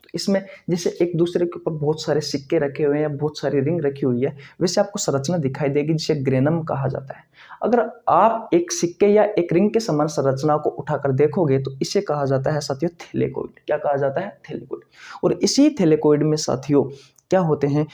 तो इसमें जैसे एक दूसरे के ऊपर बहुत सारे सिक्के रखे हुए हैं, बहुत सारी रिंग रखी हुई है, वैसे आपको संरचना दिखाई देगी जिसे ग्रेनम कहा जाता है। अगर आप एक सिक्के या एक रिंग के समान संरचना को उठाकर देखोगे तो इसे कहा जाता है साथियों थैलेकोइड। क्या कहा जाता है, थैलेकोइड। और इसी थैलेकोइड में साथियों क्या होते हैं,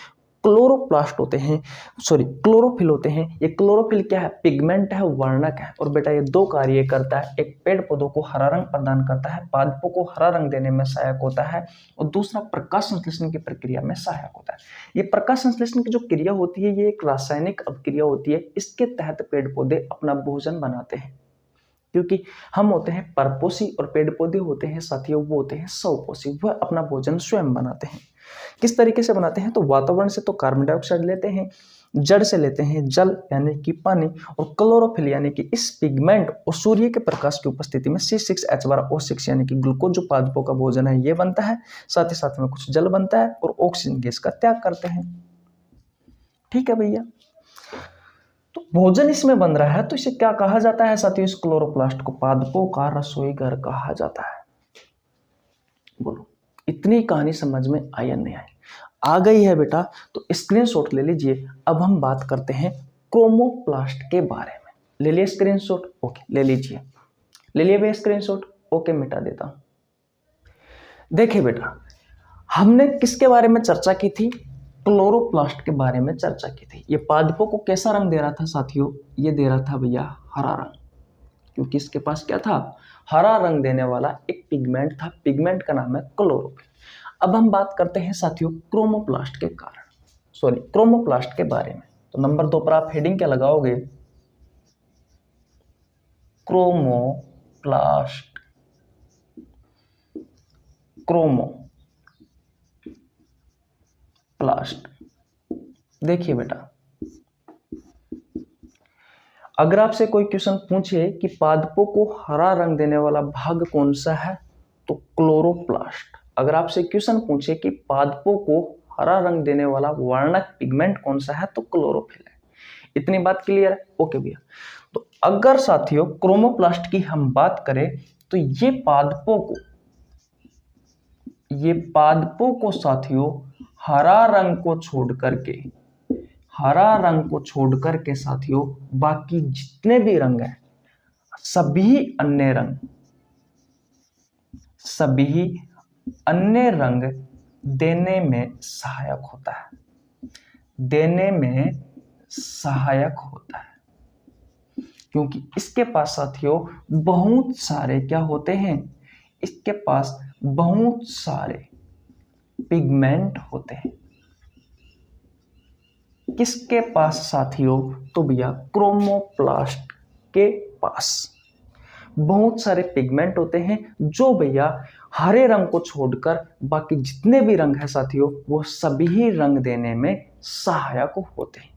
क्लोरोप्लास्ट होते हैं, सॉरी क्लोरोफिल होते हैं। ये क्लोरोफिल क्या है, पिगमेंट है, वर्णक है। और बेटा ये दो कार्य करता है, एक पेड़ पौधों को हरा रंग प्रदान करता है, पादपों को हरा रंग देने में सहायक होता है, और दूसरा प्रकाश संश्लेषण की प्रक्रिया में सहायक होता है। ये प्रकाश संश्लेषण की जो क्रिया होती है ये एक रासायनिक अभिक्रिया होती है, इसके तहत पेड़ पौधे अपना भोजन बनाते हैं। क्योंकि हम होते हैं परपोषी और पेड़ पौधे होते हैं साथियों वो होते हैं स्वपोषी, वह अपना भोजन स्वयं बनाते हैं। किस तरीके से बनाते हैं? तो वातावरण से तो कार्बन डाइऑक्साइड लेते हैं, जड़ से लेते हैं जल यानी कि पानी, और क्लोरोफिल यानी कि इस पिगमेंट और सूर्य के प्रकाश की उपस्थिति में C6H12O6 यानी कि ग्लूकोज जो पादपों का भोजन है ये बनता है। साथ ही साथ में कुछ जल बनता है और ऑक्सीजन गैस का त्याग करते हैं। ठीक है भैया, तो भोजन इसमें बन रहा है तो इसे क्या कहा जाता है साथियों? इस क्लोरोप्लास्ट को पादपों का रसोई घर कहा जाता है। बोलो, इतनी कहानी समझ में आई या नहीं आई? आ गई है बेटा तो स्क्रीनशॉट ले लीजिए। अब हम बात करते हैं क्रोमोप्लास्ट के बारे में। ले लिए स्क्रीनशॉट? ओके, ले लीजिए। ले लिए भैया स्क्रीनशॉट? ओके, मिटा देता हूं। देखिए बेटा, हमने किसके बारे में चर्चा की थी? क्लोरोप्लास्ट के बारे में चर्चा की थी। ये पादपों को कैसा रंग दे रहा था साथियों? ये दे रहा था भैया हरा रंग, क्योंकि इसके पास क्या था? हरा रंग देने वाला एक पिगमेंट था। पिगमेंट का नाम है क्लोरोफिल। अब हम बात करते हैं साथियों क्रोमोप्लास्ट के क्रोमोप्लास्ट के बारे में। तो नंबर 2 पर आप हेडिंग क्या लगाओगे? क्रोमोप्लास्ट। क्रोमोप्लास्ट। देखिए बेटा, अगर आपसे कोई क्वेश्चन पूछे कि पादपों को हरा रंग देने वाला भाग कौन सा है, तो क्लोरोप्लास्ट। अगर आपसे क्वेश्चन पूछे कि पादपों को हरा रंग देने वाला वर्णक पिगमेंट कौन सा है, तो क्लोरोफिल है। इतनी बात क्लियर है? ओके भैया, तो अगर साथियों क्रोमोप्लास्ट की हम बात करें तो ये पादपों को साथियों हरा रंग को छोड़ करके साथियों बाकी जितने भी रंग हैं, सभी अन्य रंग देने में सहायक होता है। क्योंकि इसके पास साथियों बहुत सारे क्या होते हैं? इसके पास बहुत सारे पिगमेंट होते हैं। किसके पास साथियों? तो भैया क्रोमोप्लास्ट के पास बहुत सारे पिगमेंट होते हैं जो भैया हरे रंग को छोड़कर बाकी जितने भी रंग हैं साथियों वो सभी रंग देने में सहायक होते हैं।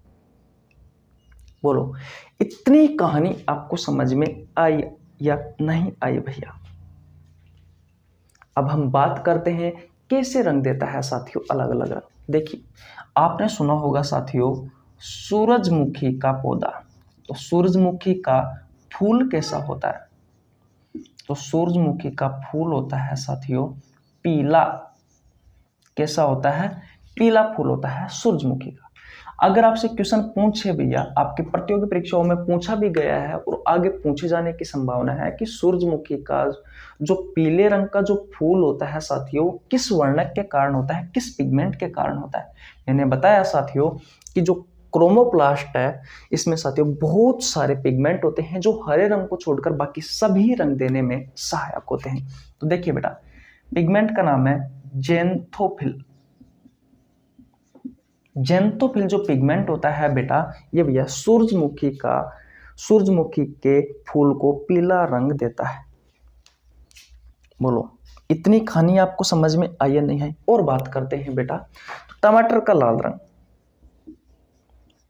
बोलो, इतनी कहानी आपको समझ में आई या नहीं आई भैया? अब हम बात करते हैं कैसे रंग देता है साथियों अलग अलग रंग। देखिए, आपने सुना होगा साथियों सूरजमुखी का पौधा। तो सूरजमुखी का फूल कैसा होता है? तो सूरजमुखी का फूल होता है साथियों पीला। कैसा होता है? पीला फूल होता है सूरजमुखी का। अगर आपसे क्वेश्चन पूछे भैया, आपके प्रतियोगी परीक्षाओं में पूछा भी गया है और आगे पूछे जाने की संभावना है कि सूरजमुखी का जो पीले रंग का जो फूल होता है साथियों किस वर्णक के कारण होता है, किस पिगमेंट के कारण होता है। मैंने बताया साथियों कि जो क्रोमोप्लास्ट है इसमें साथियों बहुत सारे पिगमेंट होते हैं जो हरे रंग को छोड़कर बाकी सभी रंग देने में सहायक होते हैं। तो देखिए बेटा, पिगमेंट का नाम है ज़ैंथोफिल। ज़ैंथोफिल जो पिगमेंट होता है बेटा, ये भैया सूरजमुखी के फूल को पीला रंग देता है। बोलो, इतनी कहानी आपको समझ में आई या नहीं आई? और बात करते हैं बेटा टमाटर का लाल रंग।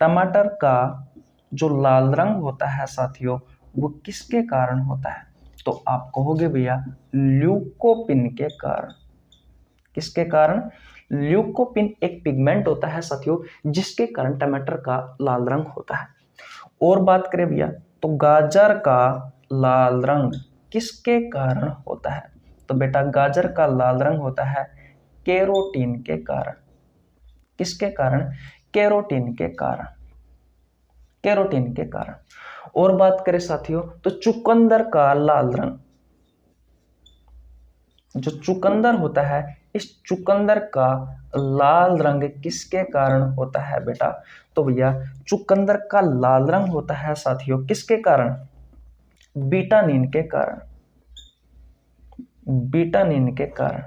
टमाटर का जो लाल रंग होता है साथियों वो किसके कारण होता है? तो आप कहोगे भैया ल्यूकोपिन के कारण। किसके कारण? ल्यूकोपिन एक पिगमेंट होता है साथियों जिसके कारण टमाटर का लाल रंग होता है। और बात करें भैया तो गाजर का लाल रंग किसके कारण होता है? तो बेटा गाजर का लाल रंग होता है कैरोटीन के कारण। किसके कारण? कैरोटीन के कारण। और बात करें साथियों तो चुकंदर का लाल रंग, जो चुकंदर होता है इस चुकंदर का लाल रंग किसके कारण होता है बेटा? तो भैया चुकंदर का लाल रंग होता है साथियों किसके कारण? बीटानिन के कारण।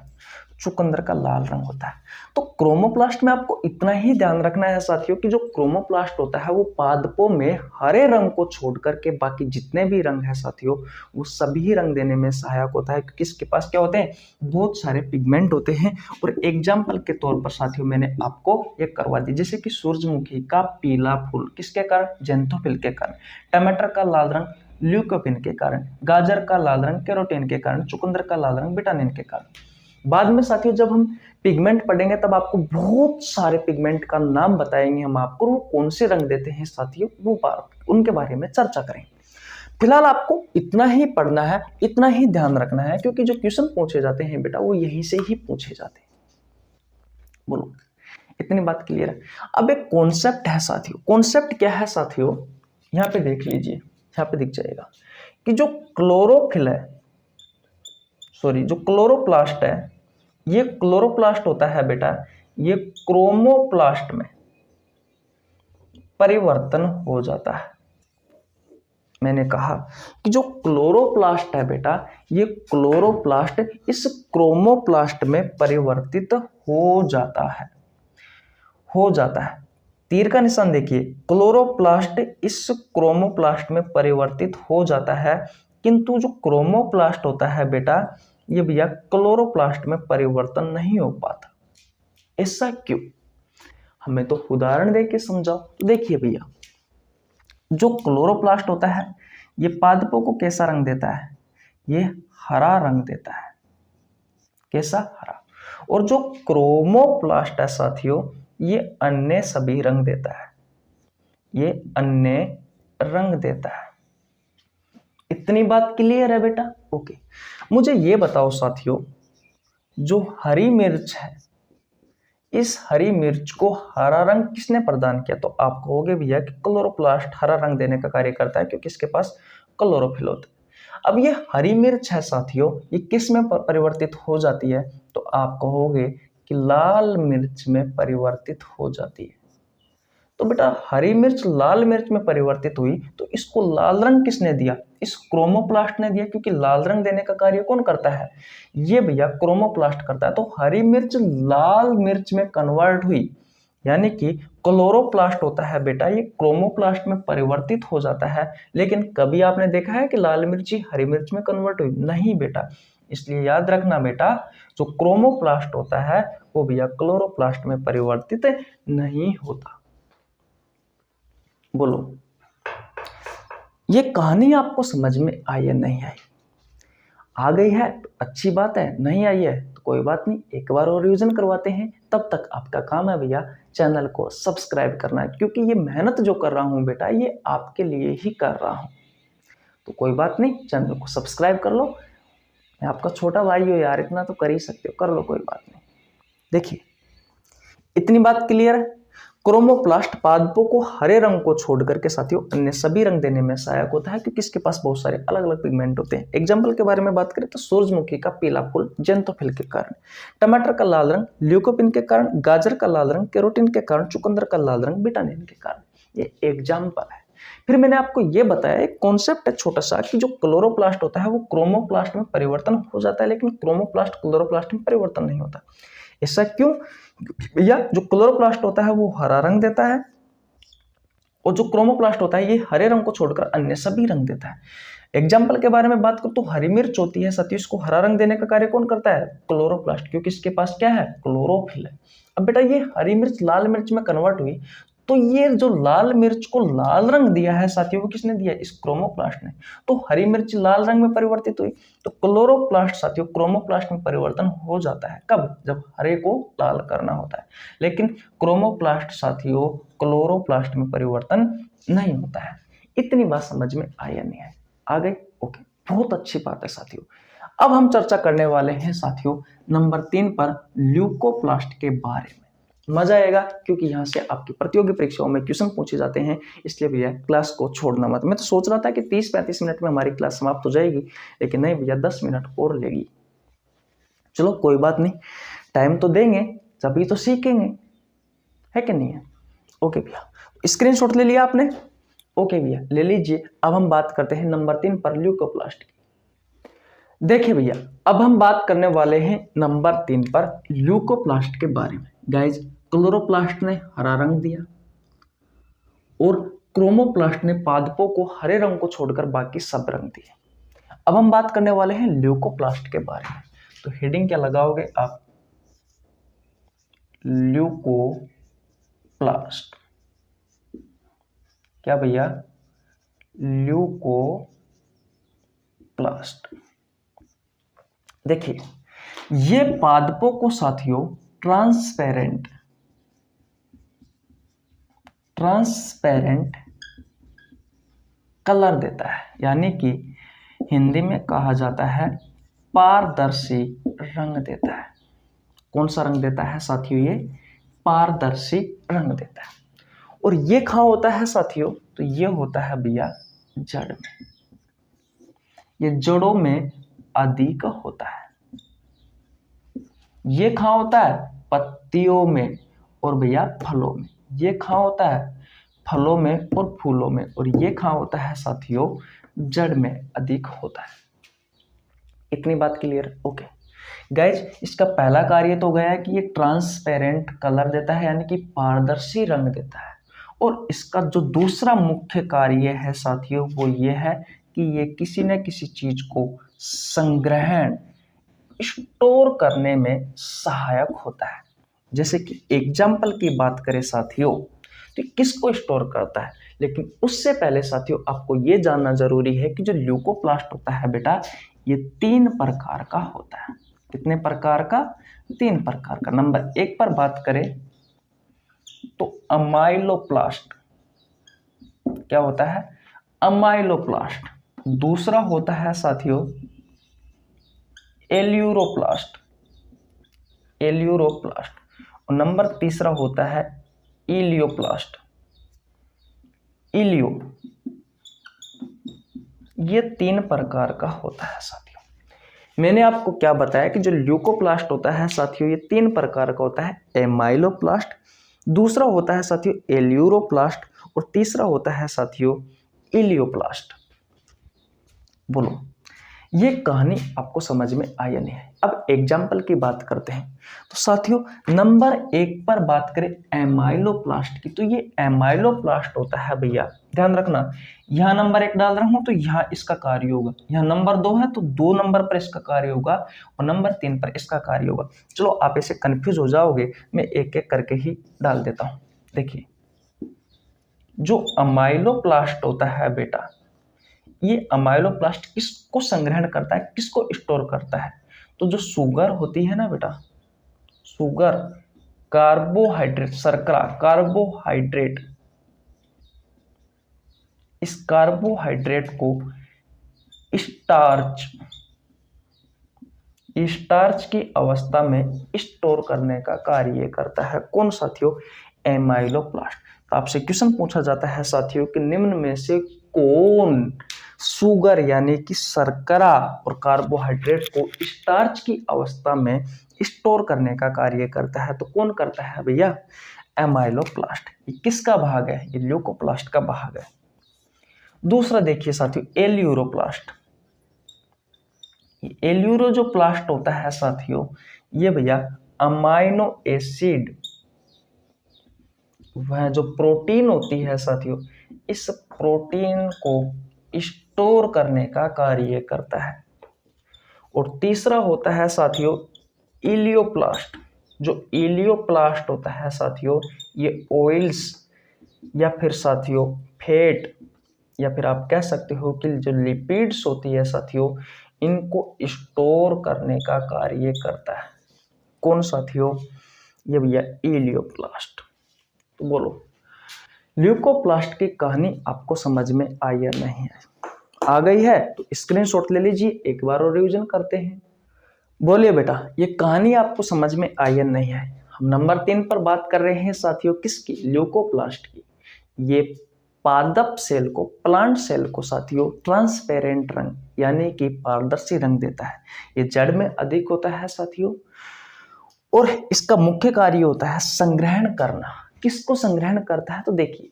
चुकंदर का लाल रंग होता है। तो क्रोमोप्लास्ट में आपको इतना ही ध्यान रखना है साथियों कि जो क्रोमोप्लास्ट होता है वो पादपों में हरे रंग को छोड़ करके बाकी जितने भी रंग है साथियों वो सभी रंग देने में सहायक होता है, क्योंकि इसके पास क्या होते हैं, बहुत सारे पिगमेंट होते हैं। और एग्जाम्पल के तौर पर साथियों मैंने आपको एक करवा दी, जैसे कि सूरजमुखी का पीला फूल किसके कारण, ज़ैंथोफिल के कारण, टमाटर का लाल रंग ल्यूकोपिन के कारण, गाजर का लाल रंग कैरोटीन के कारण, चुकंदर का लाल रंग विटामिन के कारण। बाद में साथियों जब हम पिगमेंट पढ़ेंगे तब आपको बहुत सारे पिगमेंट का नाम बताएंगे हम आपको, वो कौन से रंग देते हैं साथियों वो उनके बारे में चर्चा करें। फिलहाल आपको इतना ही पढ़ना है, इतना ही ध्यान रखना है, क्योंकि जो क्वेश्चन पूछे जाते हैं बेटा वो यहीं से ही पूछे जाते हैं। बोलो, इतनी बात क्लियर है। अब एक कॉन्सेप्ट है साथियों, कॉन्सेप्ट क्या है साथियों, यहाँ पे देख लीजिए, यहाँ पे दिख जाएगा कि जो क्लोरोफिल है, सॉरी जो क्लोरोप्लास्ट है, ये क्लोरोप्लास्ट होता है बेटा, ये क्रोमोप्लास्ट में परिवर्तन हो जाता है। मैंने कहा कि जो क्लोरोप्लास्ट है बेटा, ये क्लोरोप्लास्ट इस क्रोमोप्लास्ट में परिवर्तित हो जाता है, हो जाता है। तीर का निशान देखिए, क्लोरोप्लास्ट इस क्रोमोप्लास्ट में परिवर्तित हो जाता है, किंतु जो क्रोमोप्लास्ट होता है बेटा ये भैया क्लोरोप्लास्ट में परिवर्तन नहीं हो पाता। ऐसा क्यों, हमें तो उदाहरण देके समझाओ। तो देखिए भैया, जो क्लोरोप्लास्ट होता है ये पादपों को कैसा रंग देता है, ये हरा रंग देता है, कैसा, हरा। और जो क्रोमोप्लास्ट है साथियों ये अन्य सभी रंग देता है, ये अन्य रंग देता है। इतनी बात क्लियर है बेटा, ओके। मुझे ये बताओ साथियों, जो हरी मिर्च है, इस हरी मिर्च को हरा रंग किसने प्रदान किया, तो आप कहोगे भैया कि क्लोरोप्लास्ट हरा रंग देने का कार्य करता है, क्योंकि इसके पास क्लोरोफिल होता है। अब ये हरी मिर्च है साथियों, ये किस में परिवर्तित हो जाती है, तो आप कहोगे कि लाल मिर्च में परिवर्तित हो जाती है। तो बेटा हरी मिर्च लाल मिर्च में परिवर्तित हुई, तो इसको लाल रंग किसने दिया, इस क्रोमोप्लास्ट ने दिया, क्योंकि लाल रंग देने का कार्य कौन करता है, ये भैया क्रोमोप्लास्ट करता है। तो हरी मिर्च लाल मिर्च में कन्वर्ट हुई, यानी कि क्लोरोप्लास्ट होता है बेटा ये क्रोमोप्लास्ट में परिवर्तित हो जाता है। लेकिन कभी आपने देखा है कि लाल मिर्ची हरी मिर्च में कन्वर्ट हुई, नहीं बेटा। इसलिए याद रखना बेटा, जो क्रोमोप्लास्ट होता है वो भैया क्लोरोप्लास्ट में परिवर्तित नहीं होता। बोलो, ये कहानी आपको समझ में आई या नहीं आई? आ गई है तो अच्छी बात है, नहीं आई है तो कोई बात नहीं, एक बार और रिवीजन करवाते हैं। तब तक आपका काम है भैया चैनल को सब्सक्राइब करना है, क्योंकि ये मेहनत जो कर रहा हूं बेटा ये आपके लिए ही कर रहा हूं। तो कोई बात नहीं, चैनल को सब्सक्राइब कर लो। मैं आपका छोटा भाई हो यार, इतना तो कर ही सकते हो, कर लो, कोई बात नहीं। देखिए इतनी बात क्लियर है। क्रोमोप्लास्ट पादपों को हरे रंग को छोड़ करके साथियों अन्य सभी रंग देने में सहायक होता है, क्योंकि इसके पास बहुत सारे अलग अलग पिगमेंट होते हैं। एग्जाम्पल के बारे में बात करें तो सूरजमुखी का पीला फूल ज़ैंथोफिल के कारण, टमाटर का लाल रंग ल्यूकोपिन के कारण, गाजर का लाल रंग कैरोटीन के कारण, चुकंदर का लाल रंग विटामिन के कारण। ये एग्जाम्पल है। फिर मैंने आपको ये बताया एक कॉन्सेप्ट है छोटा सा, कि जो क्लोरोप्लास्ट होता है वो क्रोमोप्लास्ट में परिवर्तन हो जाता है, लेकिन क्रोमोप्लास्ट क्लोरोप्लास्ट में परिवर्तन नहीं होता। ऐसा क्यों भैया, जो क्लोरोप्लास्ट होता है वो हरा रंग देता है, और जो क्रोमोप्लास्ट होता है ये हरे रंग को छोड़कर अन्य सभी रंग देता है। एग्जाम्पल के बारे में बात करूं तो हरी मिर्च होती है साथियों, इसको हरा रंग देने का कार्य कौन करता है, क्लोरोप्लास्ट, क्योंकि इसके पास क्या है, क्लोरोफिल है। अब बेटा ये हरी मिर्च लाल मिर्च में कन्वर्ट हुई, तो ये जो लाल मिर्च को लाल रंग दिया है साथियों वो किसने दिया, इस क्रोमोप्लास्ट ने। तो हरी मिर्च लाल रंग में परिवर्तित हुई, तो क्लोरोप्लास्ट साथियों क्रोमोप्लास्ट में परिवर्तन हो जाता है, कब, जब हरे को लाल करना होता है। लेकिन क्रोमोप्लास्ट साथियों क्लोरोप्लास्ट में परिवर्तन नहीं होता है। इतनी बात समझ में आई या नहीं आई? आ गई, ओके, बहुत अच्छी बात है साथियों। अब हम चर्चा करने वाले हैं साथियों नंबर 3 पर ल्यूकोप्लास्ट के बारे में। मजा आएगा, क्योंकि यहाँ से आपकी प्रतियोगी परीक्षाओं में क्वेश्चन पूछे जाते हैं, इसलिए भैया क्लास को छोड़ना मत। मैं तो सोच रहा था कि 30-35 मिनट में हमारी क्लास समाप्त हो जाएगी, लेकिन नहीं भैया 10 मिनट और लेगी। चलो कोई बात नहीं, टाइम तो देंगे तभी तो सीखेंगे, है कि नहीं है? ओके भैया, स्क्रीनशॉट ले लिया आपने? ओके भैया ले लीजिए। अब हम बात करते हैं नंबर 3 पर ल्यूकोप्लास्ट की। देखिए भैया, अब हम बात करने वाले हैं नंबर 3 पर ल्यूकोप्लास्ट के बारे में। गाइज, क्लोरोप्लास्ट ने हरा रंग दिया और क्रोमोप्लास्ट ने पादपों को हरे रंग को छोड़कर बाकी सब रंग दिए। अब हम बात करने वाले हैं ल्यूकोप्लास्ट के बारे में। तो हेडिंग क्या लगाओगे आप? ल्यूकोप्लास्ट। क्या भैया? ल्यूकोप्लास्ट। देखिए, ये पादपों को साथियों ट्रांसपेरेंट कलर देता है, यानी कि हिंदी में कहा जाता है पारदर्शी रंग देता है। कौन सा रंग देता है साथियों? ये पारदर्शी रंग देता है। और ये कहाँ होता है साथियों? तो ये होता है भैया जड़ में। ये जड़ों में अधिक होता है। ये कहाँ होता है? पत्तियों में और भैया फलों में। ये कहाँ होता है? फलों में और फूलों में। और ये कहाँ होता है साथियों? जड़ में अधिक होता है। इतनी बात क्लियर? ओके गाइज, इसका पहला कार्य तो गया कि ये ट्रांसपेरेंट कलर देता है, यानी कि पारदर्शी रंग देता है। और इसका जो दूसरा मुख्य कार्य है साथियों, वो ये है कि ये किसी न किसी चीज को संग्रहण, स्टोर करने में सहायक होता है। जैसे कि एग्जाम्पल की बात करें साथियों, तो किसको स्टोर करता है? लेकिन उससे पहले साथियों आपको ये जानना जरूरी है कि जो ल्यूकोप्लास्ट होता है बेटा, ये 3 प्रकार का होता है। कितने प्रकार का? 3 प्रकार का। नंबर 1 पर बात करें तो अमाइलोप्लास्ट। क्या होता है? अमाइलोप्लास्ट। दूसरा होता है साथियों एल्यूरोप्लास्ट। और नंबर तीसरा होता है इलियोप्लास्ट। ये 3 प्रकार का होता है साथियों। मैंने आपको क्या बताया कि जो ल्यूकोप्लास्ट होता है साथियों, ये 3 प्रकार का होता है। एमाइलोप्लास्ट, दूसरा होता है साथियों एल्यूरोप्लास्ट, और तीसरा होता है साथियों इलियोप्लास्ट। बोलो, ये कहानी आपको समझ में आई या नहीं है? अब एग्जाम्पल की बात करते हैं। तो साथियों नंबर 1 पर बात करें एमाइलोप्लास्ट की, तो ये एमाइलोप्लास्ट होता है भैया, ध्यान रखना, यहाँ नंबर 1 डाल रहा हूं तो यहाँ इसका कार्य होगा, यहाँ नंबर 2 है तो 2 नंबर पर इसका कार्य होगा और नंबर 3 पर इसका कार्य होगा। चलो आप ऐसे कंफ्यूज हो जाओगे, मैं एक एक करके ही डाल देता हूं। देखिए, जो अमाइलोप्लास्ट होता है बेटा, ये अमाइलोप्लास्ट किसको संग्रहण करता है, किसको स्टोर करता है? तो जो शुगर होती है ना बेटा, शुगर, कार्बोहाइड्रेट, शर्करा, कार्बोहाइड्रेट, इस कार्बोहाइड्रेट को स्टार्च की अवस्था में स्टोर करने का कार्य करता है। कौन साथियों? एमाइलोप्लास्ट। तो आपसे क्वेश्चन पूछा जाता है साथियों कि निम्न में से कौन शुगर यानी कि शर्करा और कार्बोहाइड्रेट को स्टार्च की अवस्था में स्टोर करने का कार्य करता है? तो कौन करता है भैया? एमाइलोप्लास्ट। ये किसका भाग है? ये ल्यूकोप्लास्ट का भाग है। दूसरा देखिए साथियों एल्यूरोप्लास्ट। एल्यूरो जो प्लास्ट होता है साथियों, ये भैया अमाइनो एसिड, वह जो प्रोटीन होती है साथियों, इस प्रोटीन को स्टोर करने का कार्य करता है। और तीसरा होता है साथियों इलियोप्लास्ट। जो इलियोप्लास्ट होता है साथियों, ये ऑयल्स या फिर साथियों फैट या फिर आप कह सकते हो कि जो लिपिड्स होती है साथियों, इनको स्टोर करने का कार्य करता है। कौन साथियों? ये भैया इलियोप्लास्ट। तो बोलो, ल्यूकोप्लास्ट की कहानी आपको समझ में आई या नहीं आई? आ गई है तो स्क्रीनशॉट ले लीजिए, एक बार और रिवीजन करते हैं। बोलिए बेटा, ये कहानी आपको समझ में आई या नहीं आई? हम नंबर 3 पर बात कर रहे हैं साथियों, किसकी? ल्यूकोप्लास्ट की। ये पादप सेल को, प्लांट सेल को साथियों ट्रांसपेरेंट रंग यानी कि पारदर्शी रंग देता है। ये जड़ में अधिक होता है साथियों, और इसका मुख्य कार्य होता है संग्रहण करना। किसको संग्रहण करता है? तो देखिए,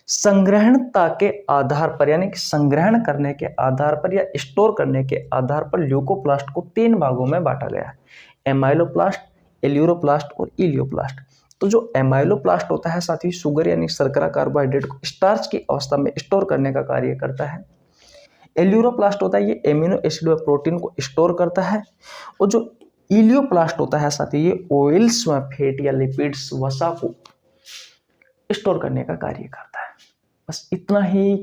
संग्रहणता के आधार पर यानी कि संग्रहण करने के आधार पर या स्टोर करने के आधार पर ल्यूकोप्लास्ट को 3 भागों में बांटा गया है, एमाइलोप्लास्ट, एल्यूरोप्लास्ट और इलियोप्लास्ट। तो जो एमाइलोप्लास्ट होता है साथ ही शुगर यानी शर्करा कार्बोहाइड्रेट को स्टार्च की अवस्था में स्टोर करने का कार्य करता है। एल्यूरोप्लास्ट होता है ये एमिनो एसिड व प्रोटीन को स्टोर करता है। और जो इलियोप्लास्ट होता है साथ ही ये ऑयल्स व फैट या लिपिड्स वसा को स्टोर करने का कार्य करता है। बस इतना ही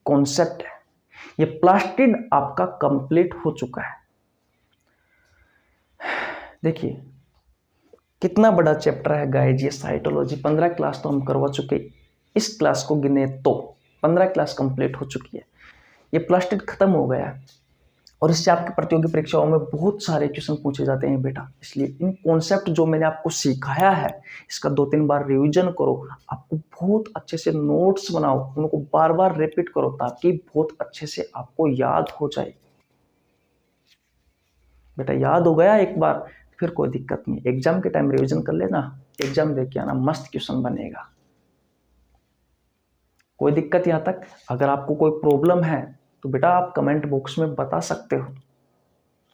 कॉन्सेप्ट है। ये प्लास्टिड आपका कंप्लीट हो चुका है। देखिए कितना बड़ा चैप्टर है गाइज ये साइटोलॉजी। 15 क्लास तो हम करवा चुके, इस क्लास को गिने तो 15 क्लास कंप्लीट हो चुकी है। ये प्लास्टिड खत्म हो गया है और इससे आपकी प्रतियोगी परीक्षाओं में बहुत सारे क्वेश्चन पूछे जाते हैं बेटा। इसलिए इन कॉन्सेप्ट जो मैंने आपको सिखाया है इसका 2-3 बार रिवीजन करो, आपको बहुत अच्छे से नोट्स बनाओ, उनको बार बार रिपीट करो ताकि बहुत अच्छे से आपको याद हो जाए। बेटा याद हो गया एक बार फिर कोई दिक्कत नहीं, एग्जाम के टाइम रिवीजन कर लेना, एग्जाम दे के आना, मस्त क्वेश्चन बनेगा। कोई दिक्कत यहाँ तक? अगर आपको कोई प्रॉब्लम है तो बेटा आप कमेंट बॉक्स में बता सकते हो,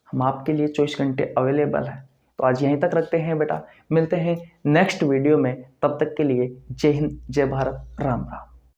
हम आपके लिए 24 घंटे अवेलेबल है। तो आज यहीं तक रखते हैं बेटा, मिलते हैं नेक्स्ट वीडियो में। तब तक के लिए जय हिंद, जय भारत, राम राम।